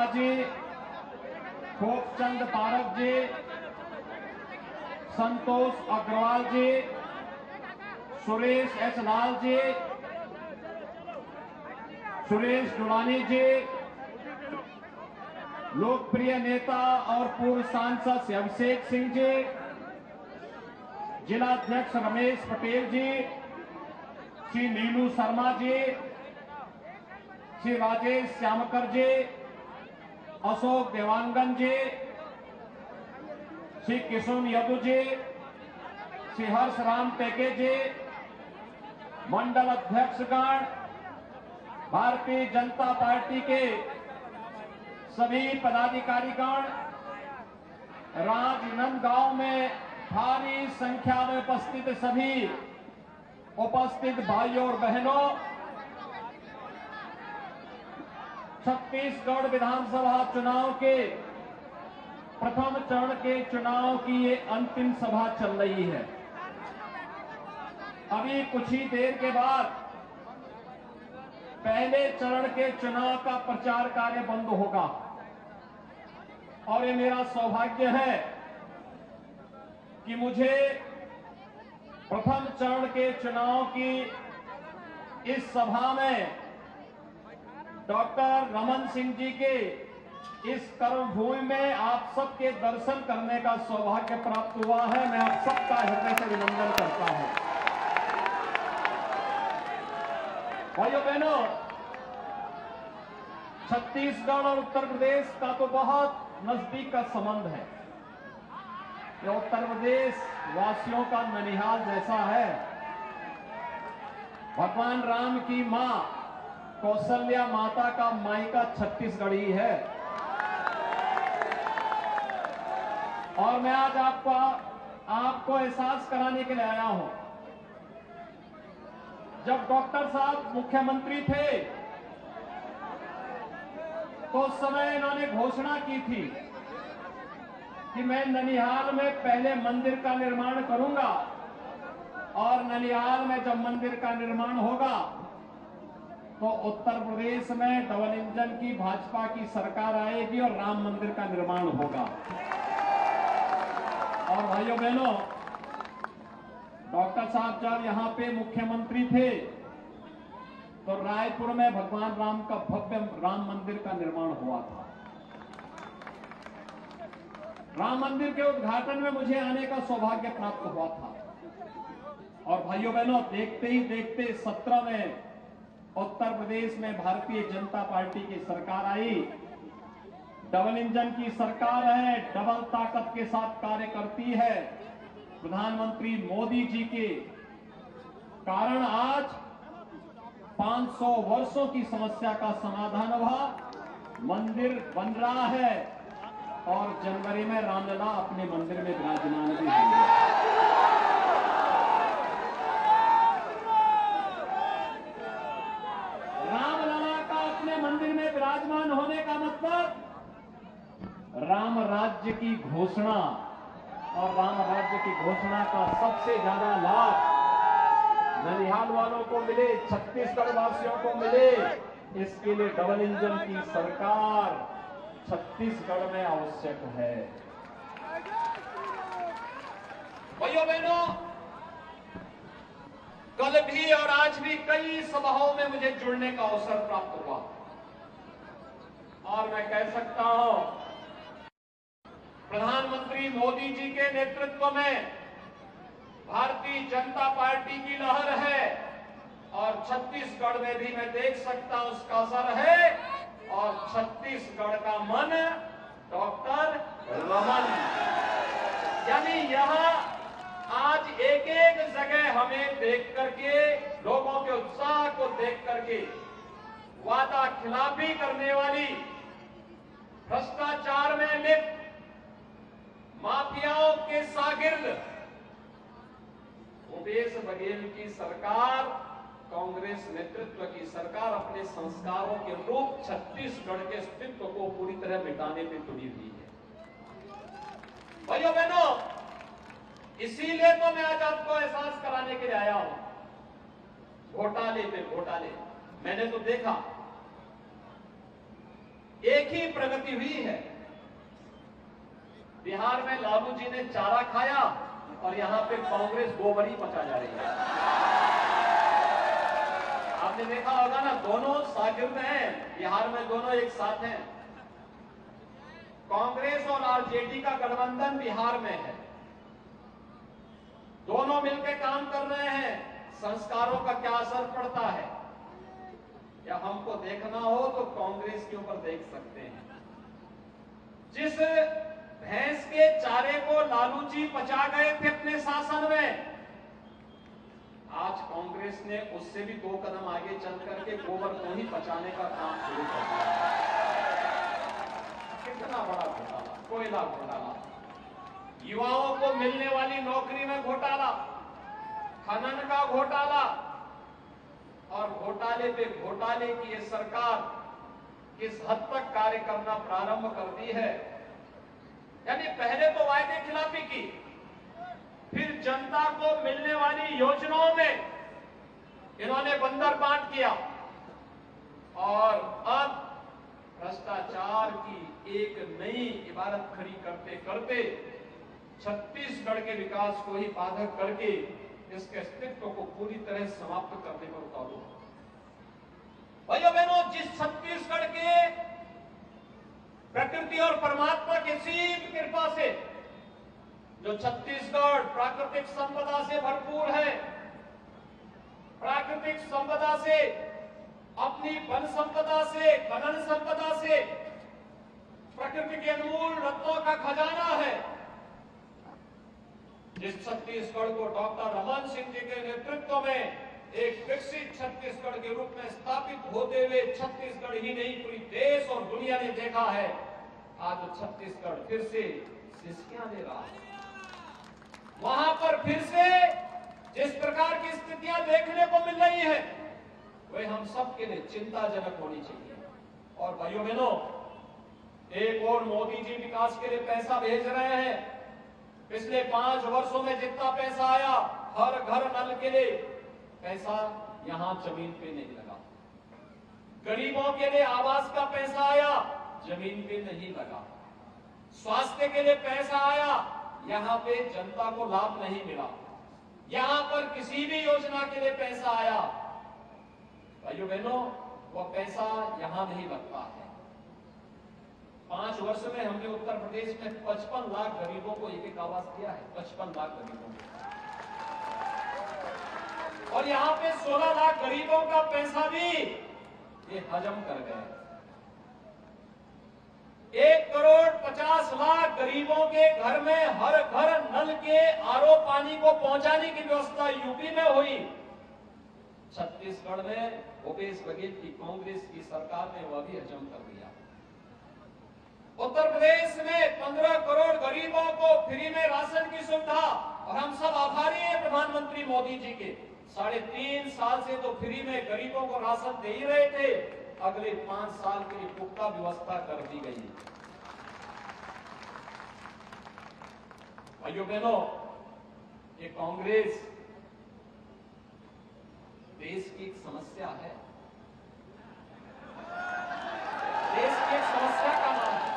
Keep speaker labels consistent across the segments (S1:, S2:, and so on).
S1: जी, खोपचंद park जी, संतोष अग्रवाल जी, Suresh H Lal ji, Suresh Dulani जी, लोकप्रिय नेता और पूर्व सांसद श्री अभिषेक सिंह जी, जिला अध्यक्ष रमेश पटेल जी, श्री नीलू शर्मा जी, श्री राजेश श्यामकर जी, अशोक देवांगन जी, श्री किशोर यदु जी, श्री हर्ष राम टेके जी, मंडल अध्यक्षगण, भारतीय जनता पार्टी के सभी पदाधिकारीगण, राजनांदगांव में भारी संख्या में उपस्थित सभी उपस्थित भाइयों और बहनों, छत्तीसगढ़ विधानसभा चुनाव के प्रथम चरण के चुनाव की ये अंतिम सभा चल रही है। अभी कुछ ही देर के बाद पहले चरण के चुनाव का प्रचार कार्य बंद होगा और ये मेरा सौभाग्य है कि मुझे प्रथम चरण के चुनाव की इस सभा में डॉक्टर रमन सिंह जी के इस कर्मभूमि में आप सबके दर्शन करने का सौभाग्य प्राप्त हुआ है। मैं आप सबका हृदय से अभिनंदन करता हूं। भाइयों बहनों, छत्तीसगढ़ और उत्तर प्रदेश का तो बहुत नजदीक का संबंध है। ये उत्तर प्रदेश वासियों का ननिहाल जैसा है। भगवान राम की मां कौशल्या माता का मायका छत्तीसगढ़ ही है। और मैं आज आपको एहसास कराने के लिए आया हूं। जब डॉक्टर साहब मुख्यमंत्री थे तो उस समय इन्होंने घोषणा की थी कि मैं ननिहाल में पहले मंदिर का निर्माण करूंगा और ननिहाल में जब मंदिर का निर्माण होगा तो उत्तर प्रदेश में डबल इंजन की भाजपा की सरकार आएगी और राम मंदिर का निर्माण होगा। और भाइयों बहनों, डॉक्टर साहब जब यहां पे मुख्यमंत्री थे तो रायपुर में भगवान राम का भव्य राम मंदिर का निर्माण हुआ था। राम मंदिर के उद्घाटन में मुझे आने का सौभाग्य प्राप्त हुआ था। और भाइयों बहनों, देखते ही देखते 17 में उत्तर प्रदेश में भारतीय जनता पार्टी की सरकार आई। डबल इंजन की सरकार है, डबल ताकत के साथ कार्य करती है। प्रधानमंत्री मोदी जी के कारण आज 500 वर्षों की समस्या का समाधान हुआ, मंदिर बन रहा है और जनवरी में रामलला अपने मंदिर में विराजमान भी होंगे। रामलला का अपने मंदिर में विराजमान होने का मतलब राम राज्य की घोषणा, और राम राज्य की घोषणा का सबसे ज्यादा लाभ ननिहाल वालों को मिले, छत्तीसगढ़ वासियों को मिले। इसके लिए डबल इंजन की सरकार छत्तीसगढ़ में आवश्यक है। भाइयों बहनों, कल भी और आज भी कई सभाओं में मुझे जुड़ने का अवसर प्राप्त हुआ और मैं कह सकता हूं, प्रधानमंत्री मोदी जी के नेतृत्व में भारतीय जनता पार्टी की लहर है और छत्तीसगढ़ में भी मैं देख सकता हूं उसका असर है। और छत्तीसगढ़ का मन डॉक्टर रमन, यानी यहां आज एक एक जगह हमें देख करके, लोगों के उत्साह को देख करके, वादा खिलाफी करने वाली, भ्रष्टाचार में लिप्त माफियाओं के शागिर्द भूपेश बघेल की सरकार, कांग्रेस नेतृत्व की सरकार अपने संस्कारों के अनुरूप छत्तीसगढ़ के अस्तित्व को पूरी तरह मिटाने में तुली हुई है। भाइयों बहनों, इसीलिए तो मैं आज आपको एहसास कराने के लिए आया हूं। घोटाले पे घोटाले मैंने तो देखा एक ही प्रगति हुई है। बिहार में लालू जी ने चारा खाया और यहां पे कांग्रेस गोबरी पचा जा रही है। आपने देखा होगा ना, दोनों शागिर्द हैं बिहार में, दोनों एक साथ हैं। कांग्रेस और आरजेडी का गठबंधन बिहार में है, दोनों मिलकर काम कर रहे हैं। संस्कारों का क्या असर पड़ता है, या हमको देखना हो तो कांग्रेस के ऊपर देख सकते हैं। जिस भैंस के चारे को लालू जी पचा गए थे अपने शासन में, आज कांग्रेस ने उससे भी 2 कदम आगे चल करके गोबर को ही पचाने का काम शुरू कर दिया। कितना बड़ा घोटाला, कोयला घोटाला, युवाओं को मिलने वाली नौकरी में घोटाला, खनन का घोटाला, और घोटाले पे घोटाले की ये सरकार किस हद तक कार्य करना प्रारंभ कर दी है। यानी पहले तो वायदे खिलाफी की, फिर जनता को मिलने वाली योजनाओं में इन्होंने बंदर बांट किया, और अब भ्रष्टाचार की एक नई इबारत खड़ी करते करते छत्तीसगढ़ के विकास को ही बाधक करके इसके अस्तित्व को पूरी तरह समाप्त करने पर उतारू। भाइयों बहनों, जिस छत्तीसगढ़ के प्रकृति और परमात्मा की असीम कृपा से जो छत्तीसगढ़ प्राकृतिक संपदा से भरपूर है, प्राकृतिक संपदा से, अपनी वन संपदा से, खनन संपदा से, प्रकृति के अनमोल रत्नों का खजाना है, जिस छत्तीसगढ़ को डॉक्टर रमन सिंह जी के नेतृत्व में एक विकसित छत्तीसगढ़ के रूप में स्थापित होते हुए छत्तीसगढ़ ही नहीं पूरी देश और दुनिया ने देखा है, आज छत्तीसगढ़ फिर से सिसकियां दे रहा है। वहां पर फिर से जिस प्रकार की स्थितियां देखने को मिल रही है, वह हम सब के लिए चिंताजनक होनी चाहिए। और भाइयों बहनों, एक और मोदी जी विकास के लिए पैसा भेज रहे हैं। पिछले 5 वर्षों में जितना पैसा आया हर घर नल के लिए, पैसा यहां जमीन पे नहीं लगा। गरीबों के लिए आवास का पैसा आया, जमीन पे नहीं लगा। स्वास्थ्य के लिए पैसा आया, यहां पे जनता को लाभ नहीं मिला। यहां पर किसी भी योजना के लिए पैसा आया, भाइयों बहनों, वो पैसा यहां नहीं लगता है। 5 वर्ष में हमने उत्तर प्रदेश में 55 लाख गरीबों को एक आवास दिया है, 55 लाख गरीबों को। और यहां पे 16 लाख गरीबों का पैसा भी ये हजम कर गए। 1,50,00,000 गरीबों के घर में हर घर नल के आरओ पानी को पहुंचाने की व्यवस्था यूपी में हुई। छत्तीसगढ़ में भूपेश बघेल की कांग्रेस की सरकार ने वह भी हजम कर दिया। उत्तर प्रदेश में 15 करोड़ गरीबों को फ्री में राशन की सुविधा, और हम सब आभारी हैं प्रधानमंत्री मोदी जी के। 3.5 साल से तो फ्री में गरीबों को राशन दे ही रहे थे, अगले 5 साल के लिए पुख्ता व्यवस्था कर दी गई। भाइयों बहनों, ये कांग्रेस देश की एक समस्या है, देश की एक समस्या का नाम है।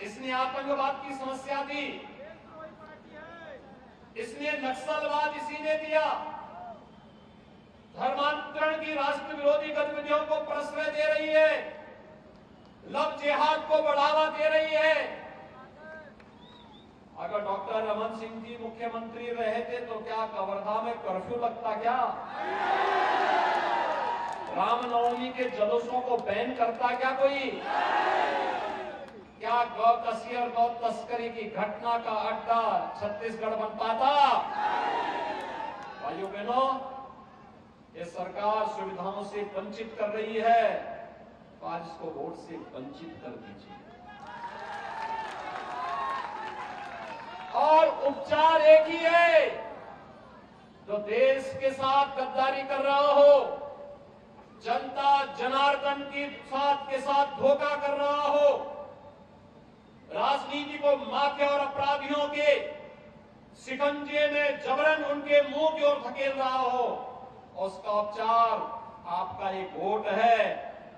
S1: इसने आतंकवाद की समस्या दी, इसने नक्सलवाद इसी ने दिया, धर्मांतरण की राष्ट्र विरोधी गतिविधियों को प्रश्रय दे रही है, लव जिहाद को बढ़ावा दे रही है। अगर डॉक्टर रमन सिंह जी मुख्यमंत्री रहे थे तो क्या कवर्धा में कर्फ्यू लगता? क्या रामनवमी के जुलूसों को बैन करता क्या कोई? क्या गौ कसी और गौ तस्करी की घटना का अड्डा छत्तीसगढ़ बन पाता? भाइयों बहनों, ये सरकार सुविधाओं से वंचित कर रही है, तो आज इसको वोट से वंचित कर दीजिए। और उपचार एक ही है, जो देश के साथ गद्दारी कर रहा हो, जनता जनार्दन के साथ धोखा कर रहा हो, राजनीति को माफिया और अपराधियों के शिकंजे में जबरन उनके मुंह की ओर धकेल रहा हो, उसका उपचार आपका एक वोट है।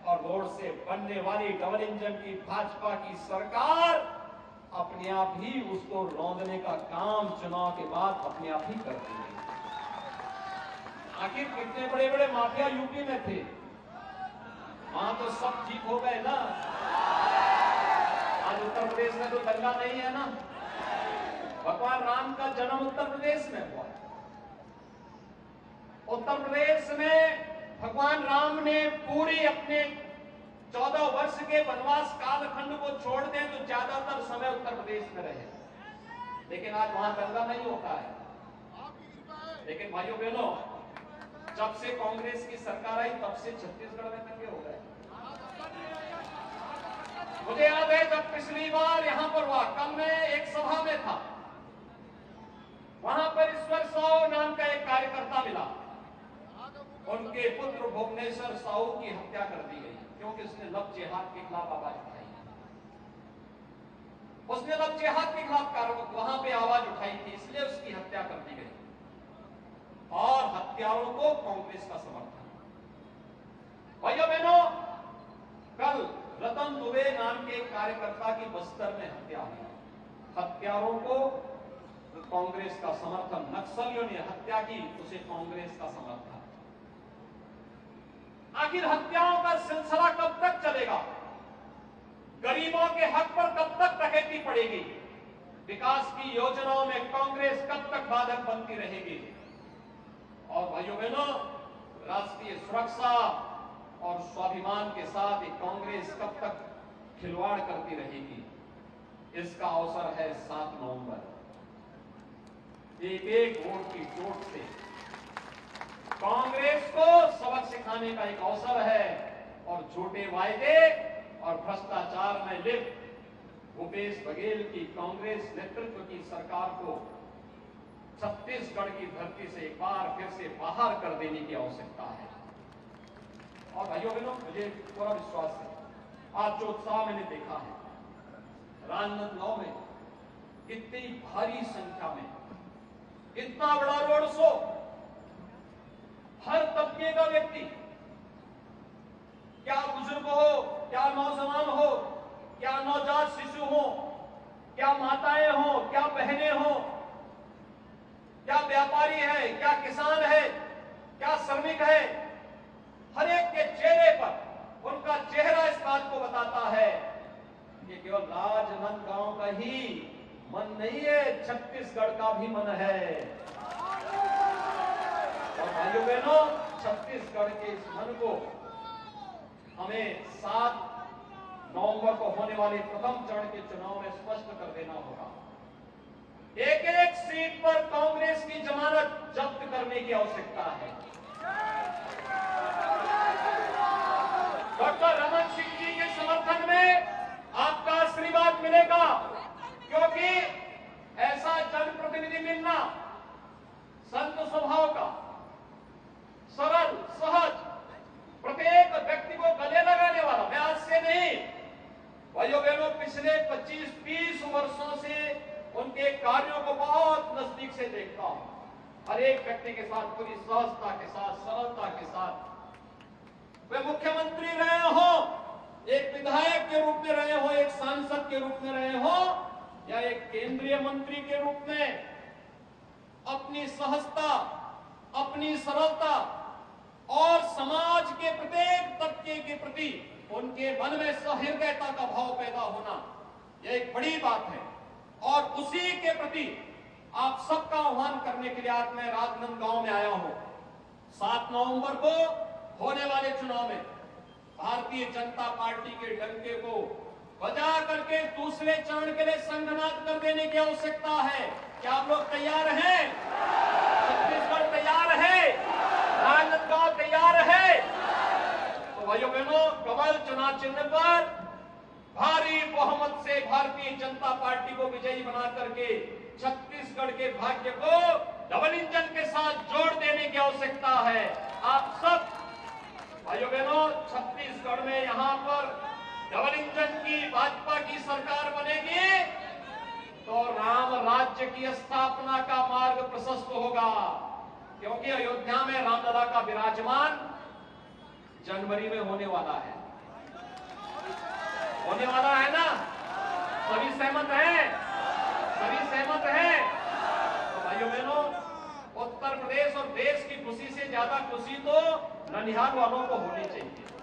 S1: और रोड से बनने वाली डबल इंजन की भाजपा की सरकार अपने आप ही उसको रौंदने का काम चुनाव के बाद अपने आप ही करती है। आखिर कितने बड़े बड़े माफिया यूपी में थे, वहां तो सब ठीक हो गए ना। आज उत्तर प्रदेश में तो दंगा नहीं है ना। भगवान राम का जन्म उत्तर प्रदेश में हुआ। उत्तर प्रदेश में भगवान राम ने पूरी अपने 14 वर्ष के वनवास कालखंड को छोड़ दें तो ज्यादातर समय उत्तर प्रदेश में रहे, लेकिन आज वहां दंगा नहीं होता है। लेकिन भाइयों बहनों, जब से कांग्रेस की सरकार आई तब से छत्तीसगढ़ में दंगे हो गए। मुझे याद है जब पिछली बार यहां पर हुआ, कल मैं एक सभा में था, वहां पर ईश्वर साहू नाम का एक कार्यकर्ता मिला। उनके पुत्र भुवनेश्वर साहू की हत्या कर दी गई क्योंकि उसने लव जिहाद के खिलाफ आवाज उठाई। उसने लव जिहाद के खिलाफ वहां पे आवाज उठाई थी, इसलिए उसकी हत्या कर दी गई। और हत्यारों को कांग्रेस का समर्थन। भाइयों बहनों, कल रतन दुबे नाम के कार्यकर्ता की बस्तर में हत्या हुई। हत्यारों को कांग्रेस का समर्थन, नक्सलियों ने हत्या की, उसे कांग्रेस का समर्थन। आखिर हत्याओं का सिलसिला कब तक चलेगा? गरीबों के हक पर कब तक डकैती पड़ेगी? विकास की योजनाओं में कांग्रेस कब तक बाधक बनती रहेगी? और भाइयों बहनों, राष्ट्रीय सुरक्षा और स्वाभिमान के साथ एक कांग्रेस कब तक खिलवाड़ करती रहेगी? इसका अवसर है 7 नवंबर। एक एक वोट की चोट से कांग्रेस को सबक सिखाने का एक अवसर है और झूठे वायदे और भ्रष्टाचार में लिप्त भूपेश बघेल की कांग्रेस नेतृत्व की सरकार को छत्तीसगढ़ की धरती से एक बार फिर से बाहर कर देने की आवश्यकता है। और भाइयों बहनों, मुझे पूरा विश्वास है, आज जो उत्साह मैंने देखा है राजनांदगांव में, इतनी भारी संख्या में, इतना बड़ा रोड शो, हर तबके का व्यक्ति, क्या बुजुर्ग हो, क्या नौजवान हो, क्या नवजात शिशु हो, क्या माताएं हो, क्या बहनें हो, क्या व्यापारी है, क्या किसान है, क्या श्रमिक है, हर एक के चेहरे पर उनका चेहरा इस बात को बताता है कि केवल राजनांदगांव का ही मन नहीं है, छत्तीसगढ़ का भी मन है। और भाइयों बहनों, छत्तीसगढ़ के इस मन को हमें 7 नवंबर को होने वाले प्रथम चरण के चुनाव में स्पष्ट कर देना होगा। एक एक सीट पर कांग्रेस की जमानत जब्त करने की आवश्यकता है। डॉक्टर रमन सिंह जी के समर्थन में आपका आशीर्वाद मिलेगा, क्योंकि ऐसा जनप्रतिनिधि मिलना संत स्वभाव का, सरल, सहज, प्रत्येक व्यक्ति को गले लगाने वाला। मैं आज से नहीं, भाइयों बहनों, पिछले 25-30 वर्षों से उनके कार्यों को बहुत नजदीक से देखता हूं। हर एक व्यक्ति के साथ पूरी सहजता के साथ, सरलता के साथ, वे मुख्यमंत्री रहे हो, एक विधायक के रूप में रहे हो, एक सांसद के रूप में रहे हो, या एक केंद्रीय मंत्री के रूप में, अपनी सहजता, अपनी सरलता और समाज के प्रत्येक तबके के प्रति उनके मन में सहृदयता का भाव पैदा होना, यह एक बड़ी बात है। और उसी के प्रति आप सबका आह्वान करने के लिए आज मैं राजनांदगांव में आया हूं। 7 नवंबर को होने वाले चुनाव में भारतीय जनता पार्टी के डंके को बजा करके दूसरे चरण के लिए संघनाद कर देने की आवश्यकता है। क्या आप लोग तैयार हैं? छत्तीसगढ़ तैयार है? राजनांदगांव तैयार है? तो भाइयों बहनों, कमल चुनाव चिन्ह पर भारी बहुमत से भारतीय जनता पार्टी को विजयी बना करके छत्तीसगढ़ के भाग्य को डबल इंजन के साथ जोड़ देने की आवश्यकता है। आप सब भाइयों बहनों, छत्तीसगढ़ में यहां पर डबल इंजन की भाजपा की सरकार बनेगी तो राम राज्य की स्थापना का मार्ग प्रशस्त होगा, क्योंकि अयोध्या में रामलला का विराजमान जनवरी में होने वाला है। होने वाला है ना? सभी सहमत हैं? सभी सहमत हैं? तो भाइयों बहनों, उत्तर प्रदेश और देश की खुशी से ज्यादा खुशी तो ननिहाल वालों को होनी चाहिए।